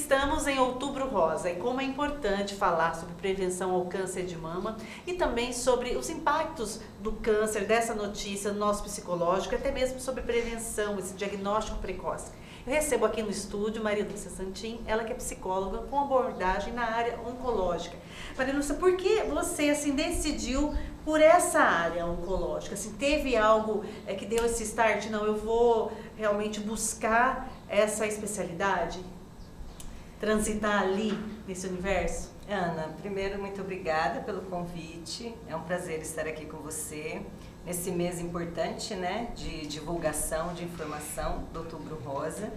Estamos em Outubro Rosa e como é importante falar sobre prevenção ao câncer de mama e também sobre os impactos do câncer, dessa notícia no nosso psicológico, até mesmo sobre prevenção, esse diagnóstico precoce. Eu recebo aqui no estúdio Maria Lúcia Santin, ela que é psicóloga com abordagem na área oncológica. Maria Lúcia, por que você assim decidiu por essa área oncológica? Assim, teve algo que deu esse start? Não, eu vou realmente buscar essa especialidade? Transitar ali, nesse universo? Ana, primeiro, muito obrigada pelo convite. É um prazer estar aqui com você nesse mês importante, né, de divulgação de informação do Outubro Rosa.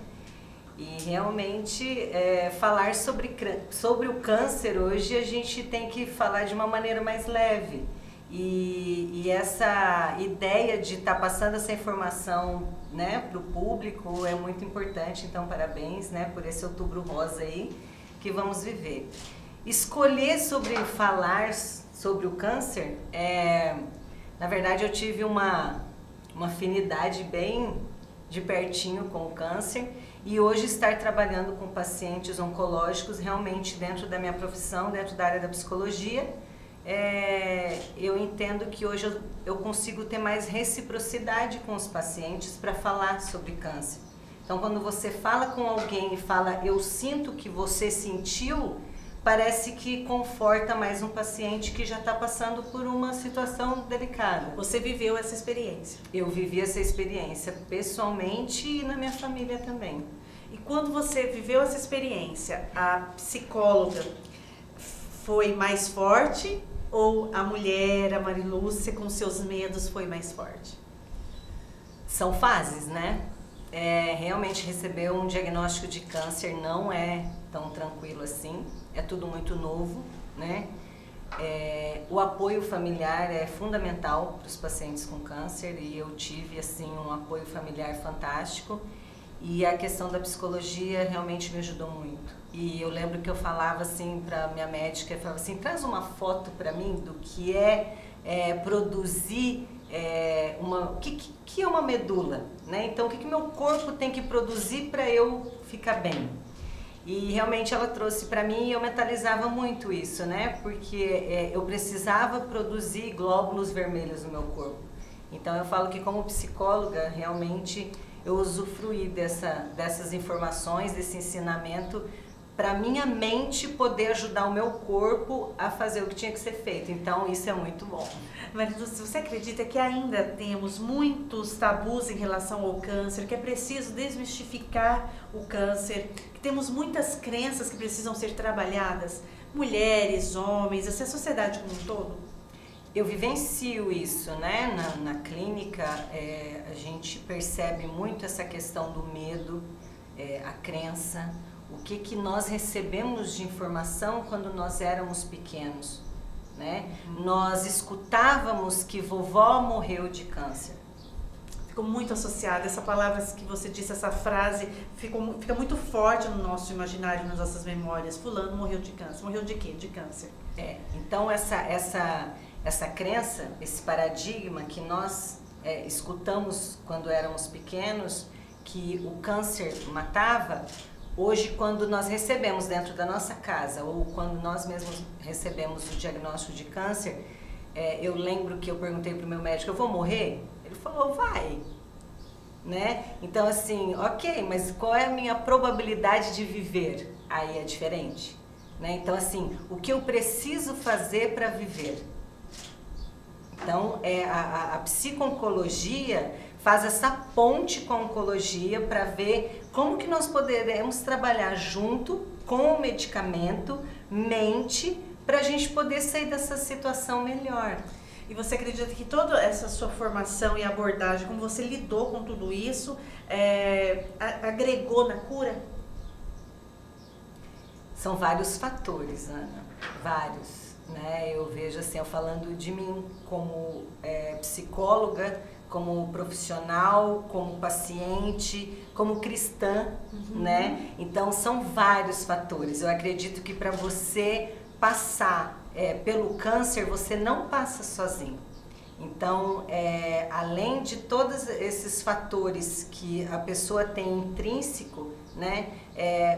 E realmente falar sobre o câncer hoje a gente tem que falar de uma maneira mais leve. E essa ideia de estar passando essa informação, né, para o público é muito importante. Então, parabéns, né, por esse Outubro Rosa aí que vamos viver. Escolher sobre falar sobre o câncer, na verdade eu tive uma afinidade bem de pertinho com o câncer e hoje estar trabalhando com pacientes oncológicos realmente dentro da minha profissão, dentro da área da psicologia, eu entendo que hoje eu consigo ter mais reciprocidade com os pacientes para falar sobre câncer. Então, quando você fala com alguém e fala, eu sinto que você sentiu, parece que conforta mais um paciente que já está passando por uma situação delicada. Você viveu essa experiência? Eu vivi essa experiência pessoalmente e na minha família também. E quando você viveu essa experiência, a psicóloga foi mais forte ou a mulher, a Marilúcia, com seus medos foi mais forte? São fases, né? Realmente receber um diagnóstico de câncer não é tão tranquilo assim, é tudo muito novo, né? O apoio familiar é fundamental para os pacientes com câncer e eu tive assim um apoio familiar fantástico e a questão da psicologia realmente me ajudou muito. E eu lembro que eu falava assim para minha médica, eu falava assim, traz uma foto para mim do que produzir o que é uma medula, né? Então, o que meu corpo tem que produzir para eu ficar bem? E realmente ela trouxe para mim e eu mentalizava muito isso, né? Porque eu precisava produzir glóbulos vermelhos no meu corpo. Então, eu falo que como psicóloga, realmente eu usufruí dessas informações, desse ensinamento, para minha mente poder ajudar o meu corpo a fazer o que tinha que ser feito. Então, isso é muito bom. Marilúcia, você acredita que ainda temos muitos tabus em relação ao câncer, que é preciso desmistificar o câncer, que temos muitas crenças que precisam ser trabalhadas? Mulheres, homens, essa sociedade como um todo? Eu vivencio isso, né? Na clínica, a gente percebe muito essa questão do medo, a crença, o que nós recebemos de informação quando nós éramos pequenos, né? Nós escutávamos que vovó morreu de câncer. Ficou muito associada, essa palavra que você disse, essa frase, fica muito forte no nosso imaginário, nas nossas memórias. Fulano morreu de câncer. Morreu de quê? De câncer. Então essa crença, esse paradigma que nós escutamos quando éramos pequenos, que o câncer matava, hoje quando nós recebemos dentro da nossa casa ou quando nós mesmos recebemos o diagnóstico de câncer, eu lembro que eu perguntei para o meu médico, eu vou morrer? Ele falou, vai, né? Então assim, ok, mas qual é a minha probabilidade de viver? Aí é diferente, né? Então assim, o que eu preciso fazer para viver? Então a psico-oncologia faz essa ponte com a oncologia para ver como que nós poderemos trabalhar junto com o medicamento, mente, para a gente poder sair dessa situação melhor. E você acredita que toda essa sua formação e abordagem, como você lidou com tudo isso, agregou na cura? São vários fatores, Ana, vários. Né? Eu vejo assim, eu falando de mim como psicóloga, como profissional, como paciente, como cristã, né? Então são vários fatores. Eu acredito que para você passar pelo câncer, você não passa sozinho. Então, além de todos esses fatores que a pessoa tem intrínseco, né?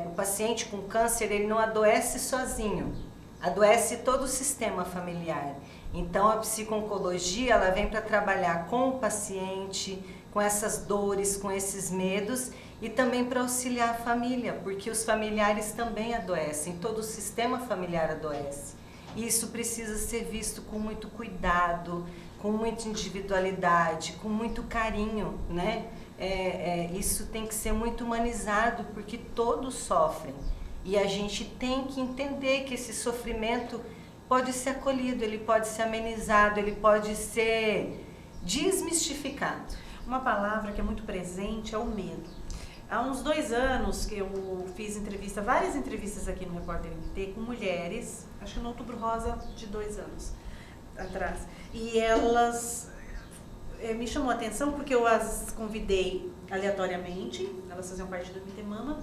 O paciente com câncer, ele não adoece sozinho, adoece todo o sistema familiar. Então a psico-oncologia, ela vem para trabalhar com o paciente, com essas dores, com esses medos e também para auxiliar a família, porque os familiares também adoecem, todo o sistema familiar adoece. E isso precisa ser visto com muito cuidado, com muita individualidade, com muito carinho, né? Isso tem que ser muito humanizado, porque todos sofrem. E a gente tem que entender que esse sofrimento pode ser acolhido, ele pode ser amenizado, ele pode ser desmistificado. Uma palavra que é muito presente é o medo. Há uns 2 anos que eu fiz várias entrevistas aqui no Repórter MT com mulheres, acho que no Outubro Rosa de 2 anos atrás. E elas me chamou a atenção porque eu as convidei aleatoriamente, elas faziam parte do MT Mama,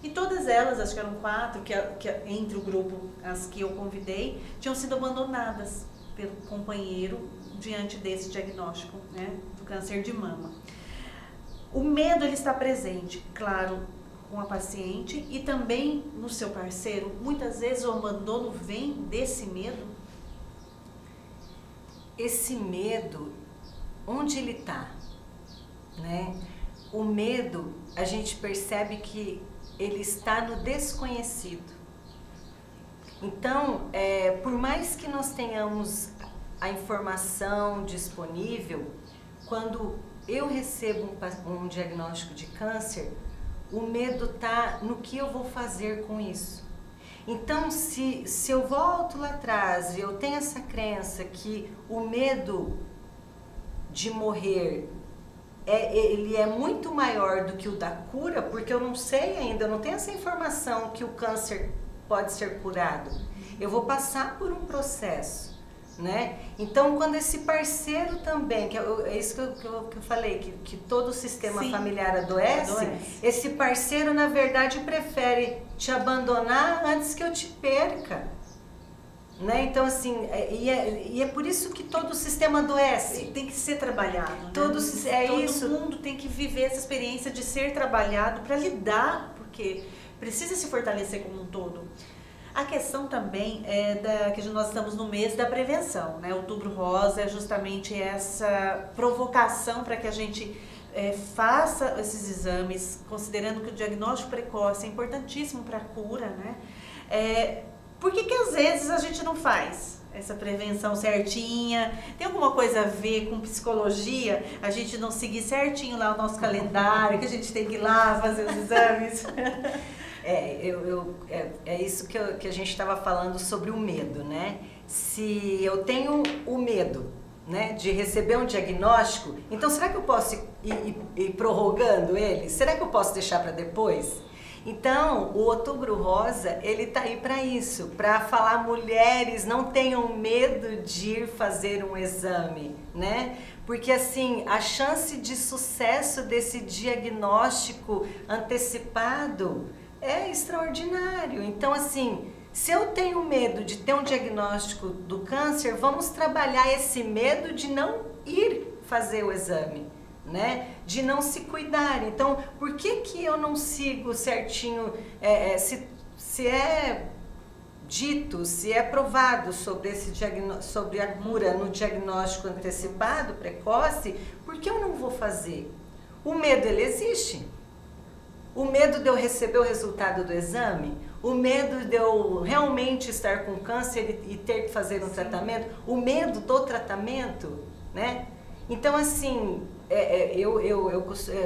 e todas elas, acho que eram 4, que entre o grupo, as que eu convidei, tinham sido abandonadas pelo companheiro diante desse diagnóstico, né, do câncer de mama. O medo, ele está presente, claro, com a paciente e também no seu parceiro. Muitas vezes o abandono vem desse medo. Esse medo, onde ele está, né? O medo, a gente percebe que ele está no desconhecido. Então, por mais que nós tenhamos a informação disponível, quando eu recebo um diagnóstico de câncer, o medo está no que eu vou fazer com isso. Então, se eu volto lá atrás e eu tenho essa crença que o medo de morrer ele é muito maior do que o da cura, porque eu não sei ainda, eu não tenho essa informação que o câncer pode ser curado. Eu vou passar por um processo, né? Então, quando esse parceiro também, que é isso que eu falei, que todo o sistema familiar adoece, esse parceiro, na verdade, prefere te abandonar antes que eu te perca. Né? Então, assim, é por isso que todo o sistema adoece. Tem que ser trabalhado, né? Todo mundo tem que viver essa experiência de ser trabalhado para lidar, porque precisa se fortalecer como um todo. A questão também é que nós estamos no mês da prevenção, né? Outubro Rosa é justamente essa provocação para que a gente faça esses exames, considerando que o diagnóstico precoce é importantíssimo para a cura, né? Por que às vezes a gente não faz essa prevenção certinha? Tem alguma coisa a ver com psicologia? A gente não seguir certinho lá o nosso calendário, que a gente tem que ir lá fazer os exames? É isso que a gente estava falando sobre o medo, né? Se eu tenho o medo, né, de receber um diagnóstico, então será que eu posso ir prorrogando ele? Será que eu posso deixar para depois? Então, o Outubro Rosa, ele tá aí para isso, para falar, mulheres, não tenham medo de ir fazer um exame, né? Porque assim, a chance de sucesso desse diagnóstico antecipado é extraordinário. Então, assim, se eu tenho medo de ter um diagnóstico do câncer, vamos trabalhar esse medo de não ir fazer o exame, né? De não se cuidar. Então, por que eu não sigo certinho, se é dito, se é provado sobre sobre a cura no diagnóstico antecipado, precoce, por que eu não vou fazer? O medo, ele existe. O medo de eu receber o resultado do exame, o medo de eu realmente estar com câncer e ter que fazer um tratamento, o medo do tratamento, né? Então, assim,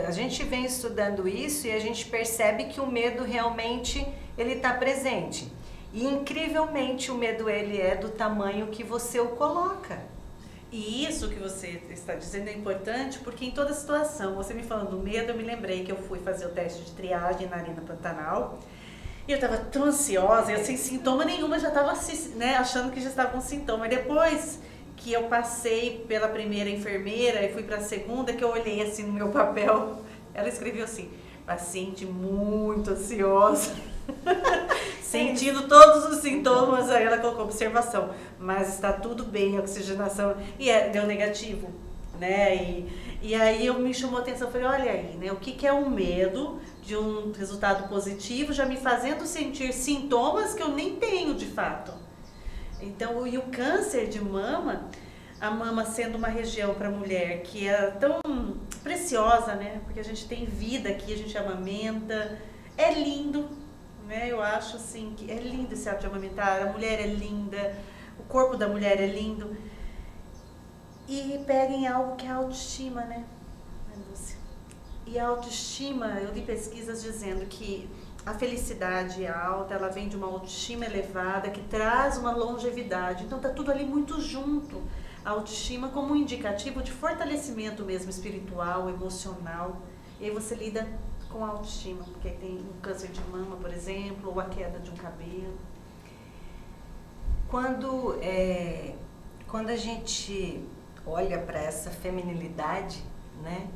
a gente vem estudando isso e a gente percebe que o medo realmente ele está presente. E incrivelmente o medo ele é do tamanho que você o coloca. E isso que você está dizendo é importante porque em toda situação, você me falando do medo, eu me lembrei que eu fui fazer o teste de triagem na Arena Pantanal e eu estava tão ansiosa, eu sem sintoma nenhuma, já estava, né, achando que já estava com sintoma. E depois que eu passei pela primeira enfermeira e fui para a segunda, que eu olhei assim no meu papel, ela escreveu assim, paciente muito ansiosa, sentindo todos os sintomas, aí ela colocou observação, mas está tudo bem, a oxigenação, e deu negativo. né? E aí me chamou a atenção, falei, olha aí, né? O que é o medo de um resultado positivo já me fazendo sentir sintomas que eu nem tenho de fato. Então, e o câncer de mama, a mama sendo uma região para a mulher que é tão preciosa, né? Porque a gente tem vida aqui, a gente amamenta, é lindo, né? Eu acho assim que é lindo esse ato de amamentar, a mulher é linda, o corpo da mulher é lindo. E pega em algo que é a autoestima, né, Lúcia? E a autoestima, eu li pesquisas dizendo que a felicidade alta, ela vem de uma autoestima elevada que traz uma longevidade. Então tá tudo ali muito junto. A autoestima como um indicativo de fortalecimento mesmo espiritual, emocional. E aí você lida com a autoestima, porque tem um câncer de mama, por exemplo, ou a queda de um cabelo. Quando a gente olha para essa feminilidade, né?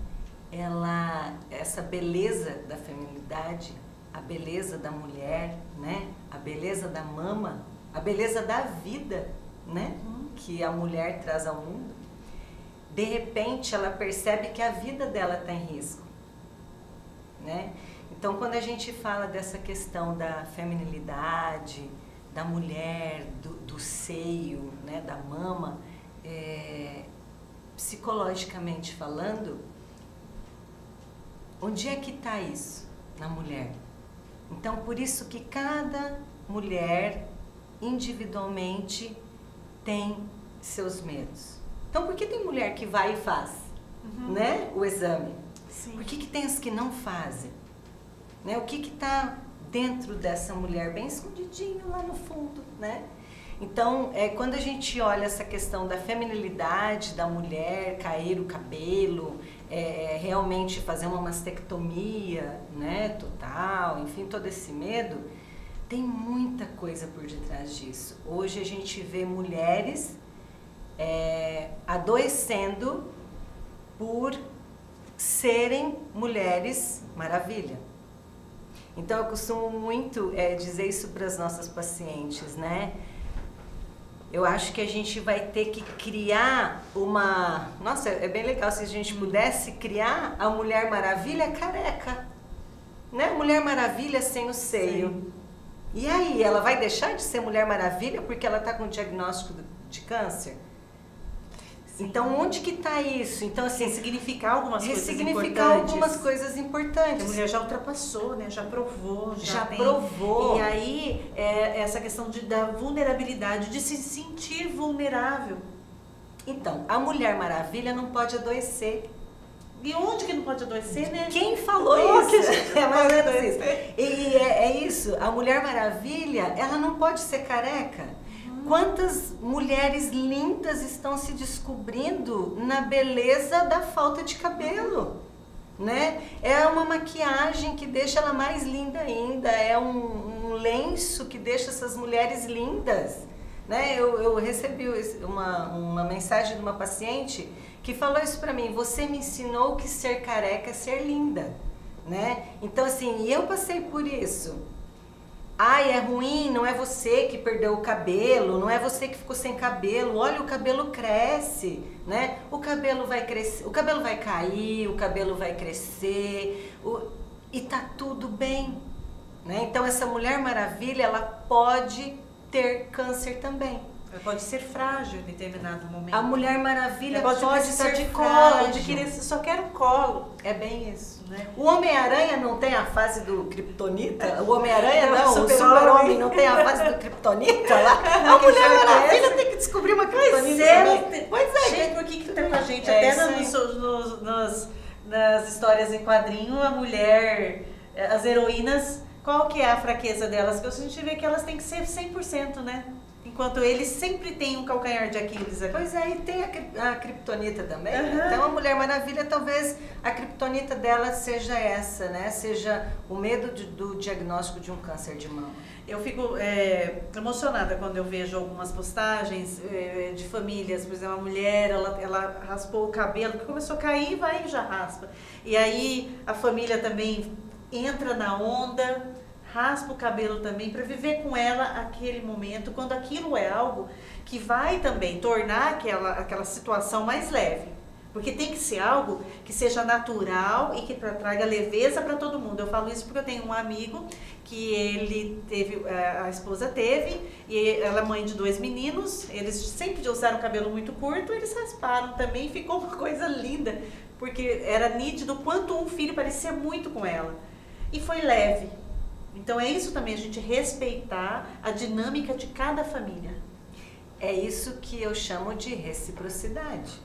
Essa beleza da feminilidade, a beleza da mulher, né? A beleza da mama, a beleza da vida, né? Que a mulher traz ao mundo. De repente, ela percebe que a vida dela está em risco, né? Então, quando a gente fala dessa questão da feminilidade, da mulher, do seio, né? Da mama, psicologicamente falando, onde é que está isso na mulher? Então, por isso que cada mulher individualmente tem seus medos. Então, por que tem mulher que vai e faz, né, o exame? Sim. Por que tem as que não fazem? Né? O que está dentro dessa mulher, bem escondidinho lá no fundo, né? Então, quando a gente olha essa questão da feminilidade da mulher, cair o cabelo, realmente fazer uma mastectomia, né, total, enfim, todo esse medo, tem muita coisa por detrás disso. Hoje a gente vê mulheres adoecendo por serem mulheres maravilha. Então, eu costumo muito dizer isso para as nossas pacientes, né? Eu acho que a gente vai ter que criar uma... Nossa, é bem legal se a gente pudesse criar a Mulher Maravilha careca, né? Mulher Maravilha sem o seio. Sim. E aí, ela vai deixar de ser Mulher Maravilha porque ela está com diagnóstico de câncer? Sim. Então, onde que está isso? Então, assim, ressignificar algumas coisas importantes. Ressignificar algumas coisas importantes. A mulher já ultrapassou, né? Já provou. Já provou. E aí, essa questão da vulnerabilidade, de se sentir vulnerável. Então, a Mulher Maravilha não pode adoecer. E onde que não pode adoecer, né? Quem falou isso? Mais ou menos isso. E é isso, a Mulher Maravilha, ela não pode ser careca. Quantas mulheres lindas estão se descobrindo na beleza da falta de cabelo, né? É uma maquiagem que deixa ela mais linda ainda, é um lenço que deixa essas mulheres lindas, né? Eu recebi uma mensagem de uma paciente que falou isso pra mim: você me ensinou que ser careca é ser linda, né? Então, assim, eu passei por isso. Ai, é ruim, não é você que perdeu o cabelo, não é você que ficou sem cabelo, olha, o cabelo cresce, né? O cabelo vai crescer, o cabelo vai cair, o cabelo vai crescer, e tá tudo bem, né? Então, essa Mulher Maravilha, ela pode ter câncer também. Ela pode ser frágil em determinado momento. A Mulher Maravilha pode ser de frágil. colo, de querer, só quero colo. É bem isso, né? O Homem-Aranha não tem a fase do Kryptonita? O Homem-Aranha não, o Super-Homem não tem a fase do Kryptonita lá? A Mulher Maravilha tem que descobrir uma Kryptonita também. Pois é, gente, por que tá com a gente? Até nas histórias em quadrinho, a mulher, as heroínas, qual que é a fraqueza delas? Que a gente vê que elas têm que ser 100%, né? Enquanto eles sempre têm um calcanhar de Aquiles aqui. Pois é, e tem a Kryptonita também. Então, a Mulher Maravilha, talvez a Kryptonita dela seja essa, né? Seja o medo do diagnóstico de um câncer de mama. Eu fico emocionada quando eu vejo algumas postagens de famílias. Por exemplo, a mulher, ela raspou o cabelo, que começou a cair, vai e já raspa. E aí a família também entra na onda, raspa o cabelo também, para viver com ela aquele momento, quando aquilo é algo que vai também tornar aquela situação mais leve. Porque tem que ser algo que seja natural e que traga leveza para todo mundo. Eu falo isso porque eu tenho um amigo que ele teve, a esposa teve, e ela é mãe de 2 meninos, eles sempre usaram cabelo muito curto, eles rasparam também, ficou uma coisa linda, porque era nítido o quanto um filho parecia muito com ela. E foi leve. Então é isso também, a gente respeitar a dinâmica de cada família. É isso que eu chamo de reciprocidade,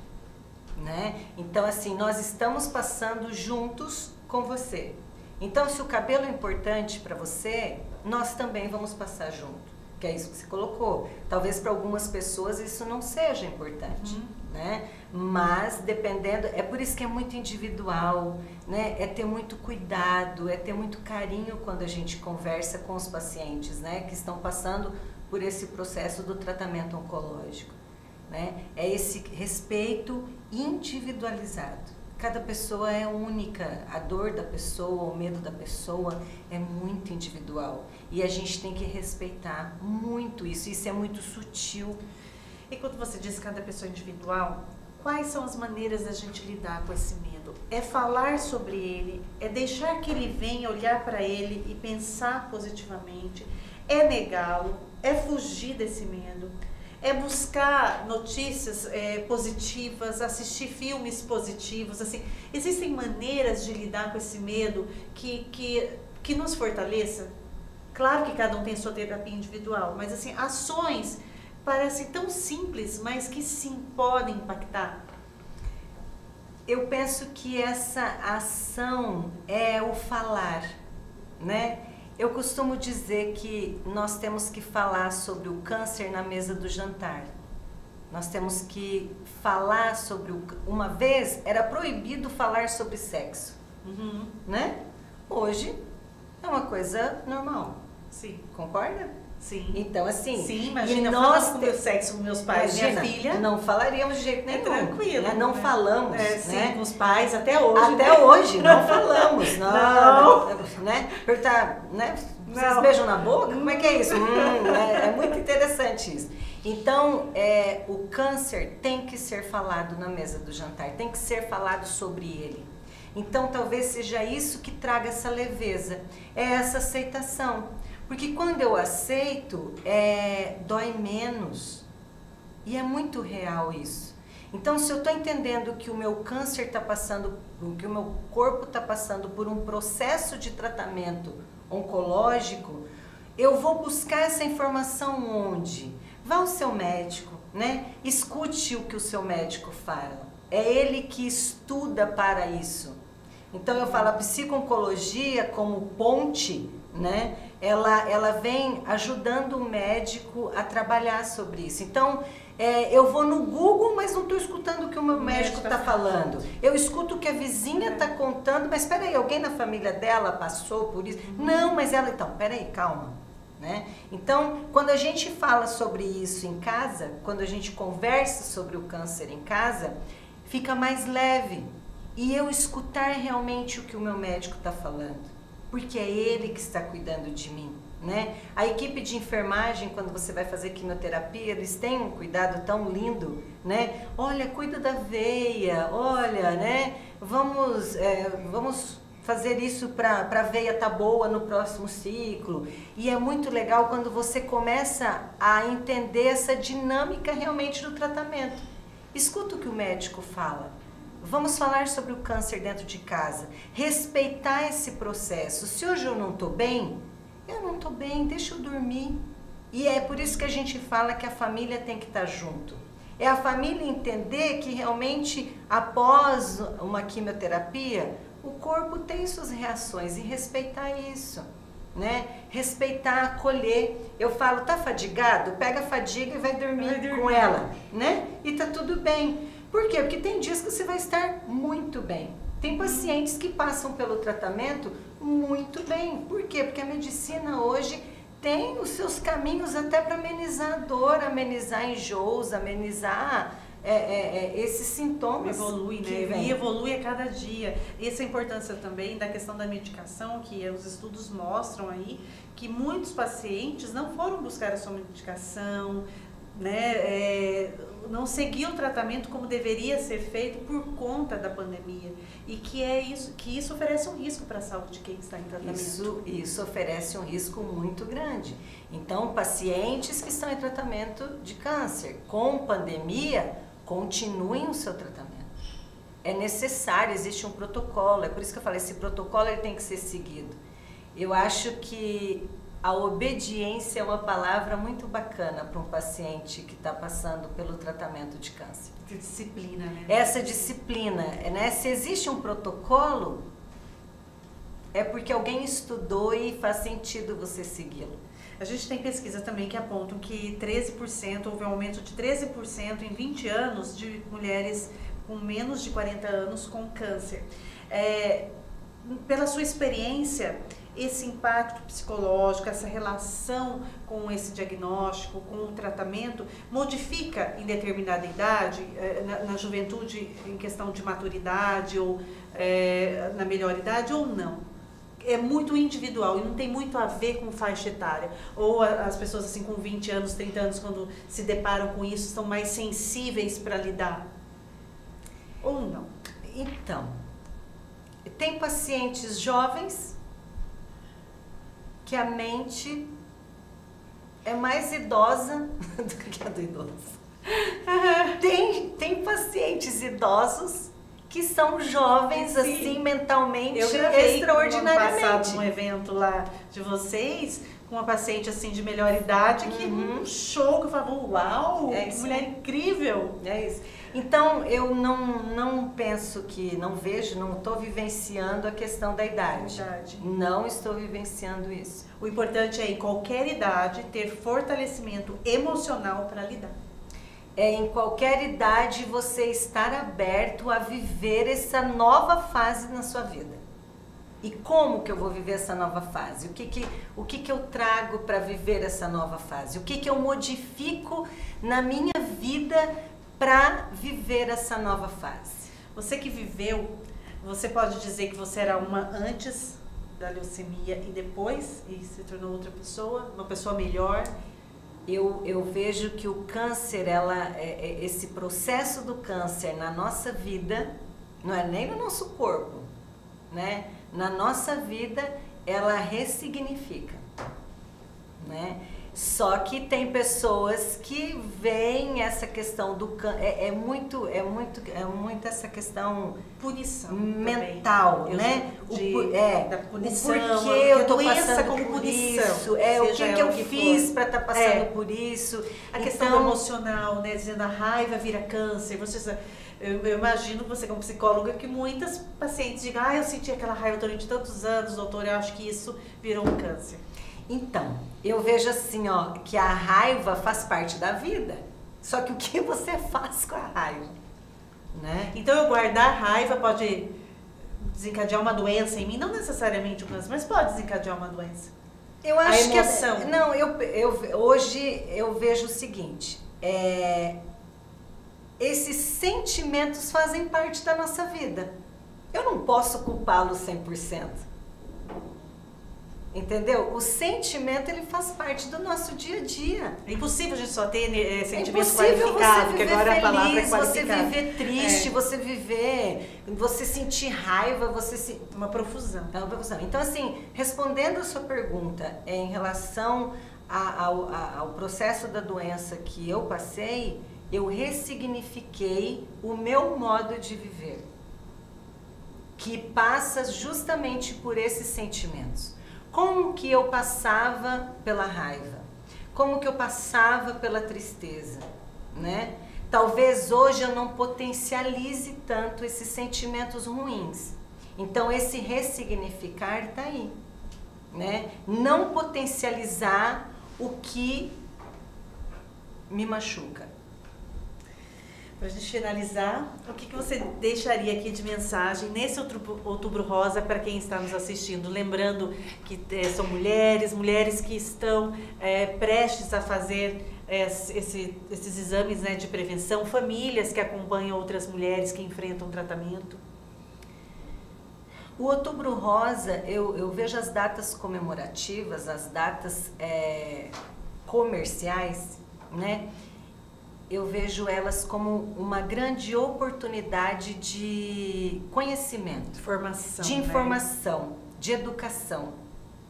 né? Então assim, nós estamos passando juntos com você. Então se o cabelo é importante para você, nós também vamos passar junto, que é isso que você colocou. Talvez para algumas pessoas isso não seja importante, né? Mas dependendo, é por isso que é muito individual, né? É ter muito cuidado, é ter muito carinho quando a gente conversa com os pacientes, né? Que estão passando por esse processo do tratamento oncológico, né? É esse respeito individualizado. Cada pessoa é única, a dor da pessoa, o medo da pessoa é muito individual. E a gente tem que respeitar muito isso, isso é muito sutil. E quando você diz cada pessoa individual, quais são as maneiras da gente lidar com esse medo? É falar sobre ele, é deixar que ele venha, olhar para ele e pensar positivamente, é negá-lo, é fugir desse medo, é buscar notícias positivas, assistir filmes positivos, assim, existem maneiras de lidar com esse medo que nos fortaleça. Claro que cada um tem sua terapia individual, mas assim, ações parecem tão simples, mas que sim podem impactar. Eu penso que essa ação é o falar, né? Eu costumo dizer que nós temos que falar sobre o câncer na mesa do jantar. Nós temos que falar sobre uma vez era proibido falar sobre sexo, né? Hoje é uma coisa normal. Sim. Concorda? Sim. Então, assim... Sim, imagina, nós com meu sexo com meus pais, imagina, minha filha... Não falaríamos de jeito nenhum. É tranquilo. Né? Não falamos, sim, né? com os pais, até hoje. Até hoje, não falamos. Não. Né? Perguntar, né? Vocês beijam na boca? Como é que é isso? É muito interessante isso. Então, o câncer tem que ser falado na mesa do jantar, tem que ser falado sobre ele. Então, talvez seja isso que traga essa leveza, é essa aceitação. Porque quando eu aceito, dói menos. E é muito real isso. Então, se eu estou entendendo que o meu câncer está passando, que o meu corpo está passando por um processo de tratamento oncológico, eu vou buscar essa informação onde? Vá ao seu médico, né? Escute o que o seu médico fala. É ele que estuda para isso. Então, eu falo a psico-oncologia como ponte, né? Ela vem ajudando o médico a trabalhar sobre isso. Então, eu vou no Google, mas não estou escutando o que o meu médico está falando. Eu escuto o que a vizinha está contando, mas espera aí, alguém na família dela passou por isso? Não, mas ela... Então, espera aí, calma. Né? Então, quando a gente fala sobre isso em casa, quando a gente conversa sobre o câncer em casa, fica mais leve. E eu escutar realmente o que o meu médico está falando. Porque é ele que está cuidando de mim, né? A equipe de enfermagem, quando você vai fazer quimioterapia, eles têm um cuidado tão lindo, né? Olha, cuida da veia, olha, né? Vamos fazer isso para a veia tá boa no próximo ciclo. E é muito legal quando você começa a entender essa dinâmica realmente do tratamento. Escuta o que o médico fala. Vamos falar sobre o câncer dentro de casa, respeitar esse processo. Se hoje eu não estou bem, deixa eu dormir. E é por isso que a gente fala que a família tem que estar junto. É a família entender que realmente após uma quimioterapia, o corpo tem suas reações e respeitar isso, né? Respeitar, acolher. Eu falo, tá fadigado? Pega a fadiga e vai dormir com ela, né? E tá tudo bem. Por quê? Porque tem dias que você vai estar muito bem. Tem pacientes que passam pelo tratamento muito bem. Por quê? Porque a medicina hoje tem os seus caminhos até para amenizar a dor, amenizar enjoos, amenizar esses sintomas. Evolui, né? E evolui a cada dia. Essa é a importância também da questão da medicação, que os estudos mostram aí que muitos pacientes não foram buscar a sua medicação, né? não seguiu o tratamento como deveria ser feito por conta da pandemia. E que isso oferece um risco para a saúde de quem está em tratamento. Isso oferece um risco muito grande. Então, pacientes que estão em tratamento de câncer com pandemia, continuem o seu tratamento. É necessário, existe um protocolo, é por isso que eu falei, esse protocolo ele tem que ser seguido. Eu acho que a obediência é uma palavra muito bacana para um paciente que está passando pelo tratamento de câncer. De disciplina, né? Essa disciplina, né? Se existe um protocolo, é porque alguém estudou e faz sentido você segui-lo. A gente tem pesquisas também que apontam que 13%, houve um aumento de 13% em 20 anos de mulheres com menos de 40 anos com câncer. Pela sua experiência, esse impacto psicológico, essa relação com esse diagnóstico, com o tratamento, modifica em determinada idade, na juventude, em questão de maturidade ou na melhor idade ou não? É muito individual e não tem muito a ver com faixa etária. Ou as pessoas assim com 20 anos, 30 anos, quando se deparam com isso, estão mais sensíveis para lidar? Ou não? Então, tem pacientes jovens que a mente é mais idosa do que a do idoso. Tem pacientes idosos que são jovens, assim, mentalmente, eu gravei extraordinariamente. No ano passado um evento lá de vocês, com uma paciente assim de melhor idade, que um show, que eu falava, uau, que mulher incrível. É isso. Então, eu não penso que, não estou vivenciando a questão da idade. Não estou vivenciando isso. O importante é, em qualquer idade, ter fortalecimento emocional para lidar. É em qualquer idade você estar aberto a viver essa nova fase na sua vida. E como que eu vou viver essa nova fase? O que eu trago para viver essa nova fase? O que eu modifico na minha vida para viver essa nova fase? Você que viveu, você pode dizer que você era uma antes da leucemia e depois, e se tornou outra pessoa, uma pessoa melhor? Eu vejo que o câncer, esse processo do câncer na nossa vida, não é nem no nosso corpo, né? Na nossa vida, ela ressignifica, né? Só que tem pessoas que veem essa questão do câncer, é muito essa questão punição mental, né? Da punição, o porquê eu tô doença passando como por punição, isso, o que eu fiz para estar passando por isso. A questão emocional, né? Dizendo a raiva vira câncer. Eu imagino você como psicóloga que muitas pacientes digam, eu senti aquela raiva durante tantos anos, doutor, eu acho que isso virou um câncer. Então, eu vejo assim, ó, que a raiva faz parte da vida. Só que o que você faz com a raiva, né? Então, eu guardar raiva pode desencadear uma doença em mim, não necessariamente um câncer, mas pode desencadear uma doença. Eu acho a emoção. Hoje eu vejo o seguinte, esses sentimentos fazem parte da nossa vida. Eu não posso culpá-los 100%. Entendeu? O sentimento, ele faz parte do nosso dia a dia. É impossível a gente só ter sentimento qualificado, porque agora a palavra é qualificada. Você viver triste, você sentir raiva, uma profusão. É uma profusão. Então, assim, respondendo a sua pergunta em relação ao processo da doença que eu passei, eu ressignifiquei o meu modo de viver, que passa justamente por esses sentimentos. Como que eu passava pela raiva? Como que eu passava pela tristeza, né? Talvez hoje eu não potencialize tanto esses sentimentos ruins. Então esse ressignificar está aí, né? Não potencializar o que me machuca. Para a gente finalizar, o que você deixaria aqui de mensagem nesse Outubro Rosa para quem está nos assistindo? Lembrando que são mulheres que estão prestes a fazer esses exames, né, de prevenção, famílias que acompanham outras mulheres que enfrentam tratamento. O Outubro Rosa, eu vejo as datas comemorativas, as datas comerciais, né? eu vejo elas como uma grande oportunidade de conhecimento, Formação, de informação, de educação,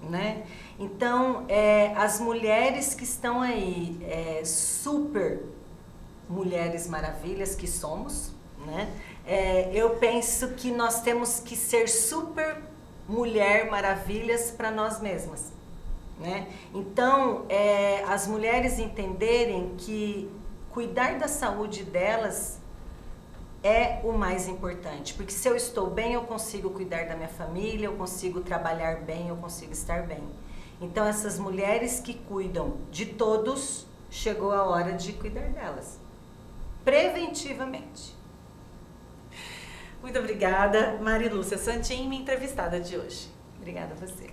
né? Então, as mulheres que estão aí, super mulheres maravilhas que somos, né? Eu penso que nós temos que ser super mulher maravilhas para nós mesmas, né? Então, as mulheres entenderem que cuidar da saúde delas é o mais importante, porque se eu estou bem, eu consigo cuidar da minha família, eu consigo trabalhar bem, eu consigo estar bem. Então, essas mulheres que cuidam de todos, chegou a hora de cuidar delas, preventivamente. Muito obrigada, Marilúcia Santin, minha entrevistada de hoje. Obrigada a você.